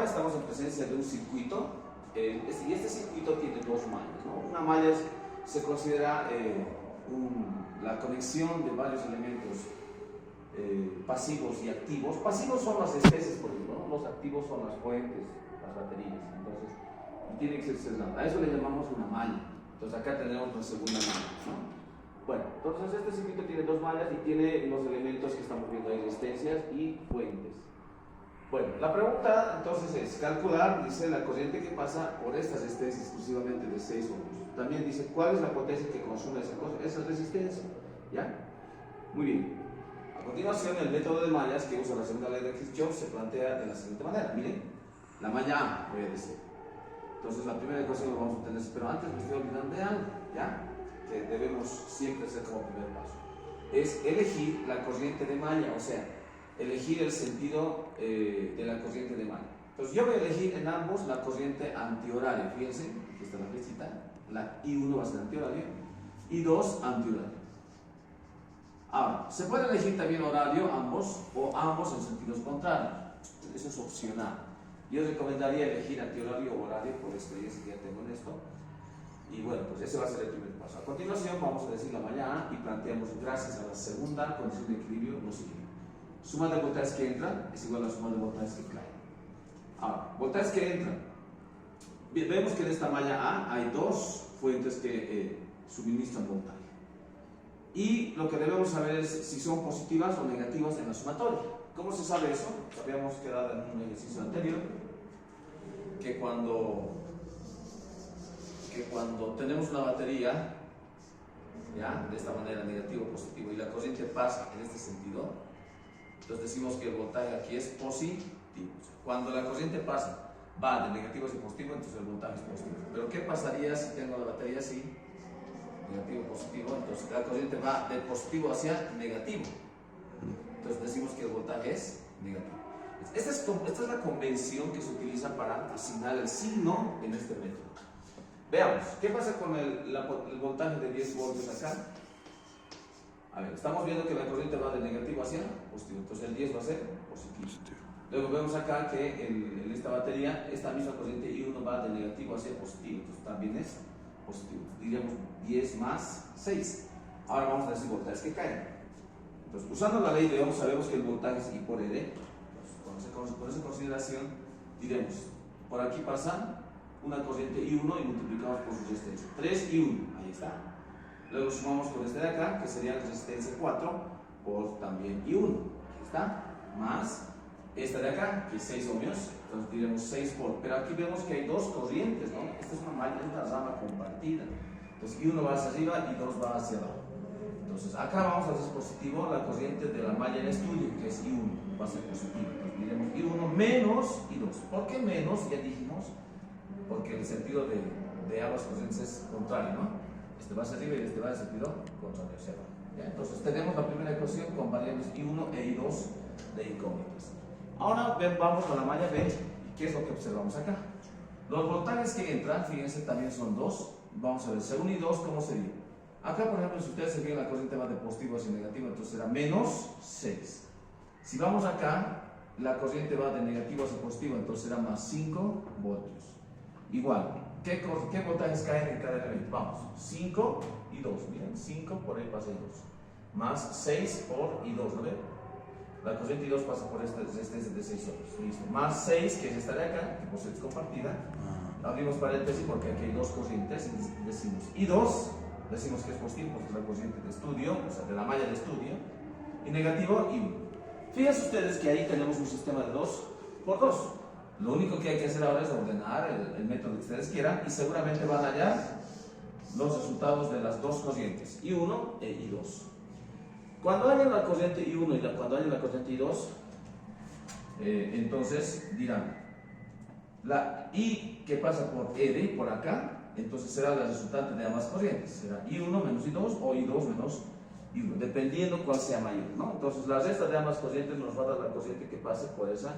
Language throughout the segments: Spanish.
ahora estamos en presencia de un circuito, y este circuito tiene dos mallas, ¿no? Una malla se considera la conexión de varios elementos pasivos y activos. Pasivos son las especies, por ejemplo, ¿no? Los activos son las fuentes, las baterías. Entonces, tiene que ser cerrado. A eso le llamamos una malla. Entonces, acá tenemos una segunda malla, ¿no? Bueno, entonces este circuito tiene dos mallas y tiene los elementos que estamos viendo ahí, resistencias y fuentes. Bueno, la pregunta entonces es calcular, dice, la corriente que pasa por estas resistencias exclusivamente de 6 ohms. También dice cuál es la potencia que consume esa resistencia. ¿Ya? Muy bien. A continuación, el método de mallas que usa la segunda ley de Kirchhoff se plantea de la siguiente manera. Miren, la malla A, voy a decir. Entonces, la primera ecuación lo vamos a obtener, pero antes me estoy olvidando de algo, ¿ya? Que debemos siempre hacer como primer paso. Es elegir la corriente de malla, o sea, elegir el sentido de la corriente de malla. Entonces, yo voy a elegir en ambos la corriente antihoraria. Fíjense, aquí está la flechita. La I1 va a ser antihorario, I2 antihorario. Ahora, se puede elegir también horario ambos o ambos en sentidos contrarios. Eso es opcional. Yo recomendaría elegir antihorario o horario por experiencia que ya tengo en esto. Y bueno, pues ese va a ser el primer paso. A continuación vamos a decir la malla A y planteamos, gracias a la segunda condición de equilibrio, lo siguiente. Suma de voltajes que entran es igual a la suma de voltajes que caen. Ahora, voltajes que entran. Vemos que en esta malla A hay dos fuentes que suministran voltaje. Y lo que debemos saber es si son positivas o negativas en la sumatoria. ¿Cómo se sabe eso? Habíamos quedado en un ejercicio anterior que cuando tenemos una batería, ¿ya? De esta manera, negativo o positivo, y la corriente pasa en este sentido, entonces decimos que el voltaje aquí es positivo. Cuando la corriente pasa, va de negativo hacia positivo, entonces el voltaje es positivo. Pero ¿qué pasaría si tengo la batería así? Negativo, positivo, entonces la corriente va de positivo hacia negativo. Entonces decimos que el voltaje es negativo. Esta es la convención que se utiliza para asignar el signo en este método. Veamos, ¿qué pasa con el voltaje de 10 voltios acá? A ver, estamos viendo que la corriente va de negativo hacia positivo, entonces el 10 va a ser positivo. Luego vemos acá que en esta batería, esta misma corriente I1 va de negativo hacia positivo, entonces también es positivo. Diríamos 10 más 6. Ahora vamos a decir voltajes que caen. Entonces, usando la ley de Ohm, sabemos que el voltaje es I por R. Entonces, con esa consideración, diremos, por aquí pasa una corriente I1 y multiplicamos por su resistencia. 3 I1, ahí está. Luego sumamos con este de acá, que sería la resistencia 4, por también I1, ahí está. Más esta de acá, que es 6 ohmios, entonces diremos 6 por. Pero aquí vemos que hay dos corrientes, ¿no? Esta es una rama compartida. Entonces I1 va hacia arriba y 2 va hacia abajo. Entonces acá vamos a hacer positivo la corriente de la malla en estudio, que es I1, va a ser positivo. Entonces diremos I1 menos I2. ¿Por qué menos? Ya dijimos, porque el sentido de ambas corrientes es contrario, ¿no? Este va hacia arriba y este va en sentido contrario, hacia abajo. ¿Ya? Entonces tenemos la primera ecuación con variables I1 e I2 de incógnitas. Ahora vamos a la malla B y ¿qué es lo que observamos acá? Los voltajes que entran, fíjense, también son dos. Vamos a ver, según I2, ¿cómo sería? Acá, por ejemplo, si ustedes se fijan, la corriente va de positivo hacia negativo, entonces será menos 6. Si vamos acá, la corriente va de negativo hacia positivo, entonces será más 5 voltios. Igual, ¿qué voltajes caen en cada elemento? Vamos, 5 y 2, miren, 5 por ahí pasa I2, más 6 por I2, ¿no ven? La corriente I2 pasa por esta resistencia de 6 ohms, listo, más 6, que es esta de acá, que por cierto es compartida, abrimos paréntesis porque aquí hay dos corrientes, y decimos I2, decimos que es positivo porque es la corriente de estudio, o sea, de la malla de estudio, y negativo I1. Fíjense ustedes que ahí tenemos un sistema de 2 por 2. Lo único que hay que hacer ahora es ordenar el método que ustedes quieran y seguramente van a hallar los resultados de las dos corrientes, I1 e I2. Cuando haya la corriente I1 y cuando haya la corriente I2, entonces dirán, la I que pasa por R, por acá, entonces será la resultante de ambas corrientes. Será I1 menos I2 o I2 menos I1, dependiendo cuál sea mayor, ¿no? Entonces la resta de ambas corrientes nos va a dar la corriente que pase por esa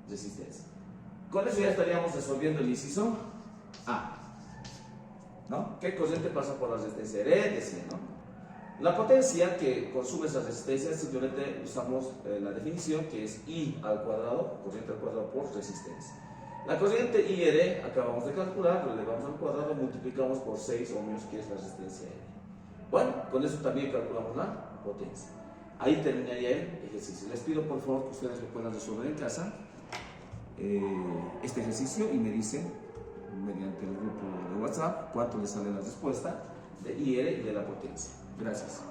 resistencia. Con eso ya estaríamos resolviendo el inciso A, ¿no? ¿Qué corriente pasa por la resistencia? R, decía, ¿no? La potencia que consume esa resistencia, simplemente usamos la definición que es I al cuadrado, corriente al cuadrado por resistencia. La corriente IR acabamos de calcular, lo elevamos al cuadrado, multiplicamos por 6 ohmios, que es la resistencia R. Bueno, con eso también calculamos la potencia. Ahí terminaría el ejercicio. Les pido por favor que ustedes lo puedan resolver en casa, este ejercicio, y me dicen mediante el grupo de WhatsApp cuánto les sale la respuesta de IR y de la potencia. Gracias.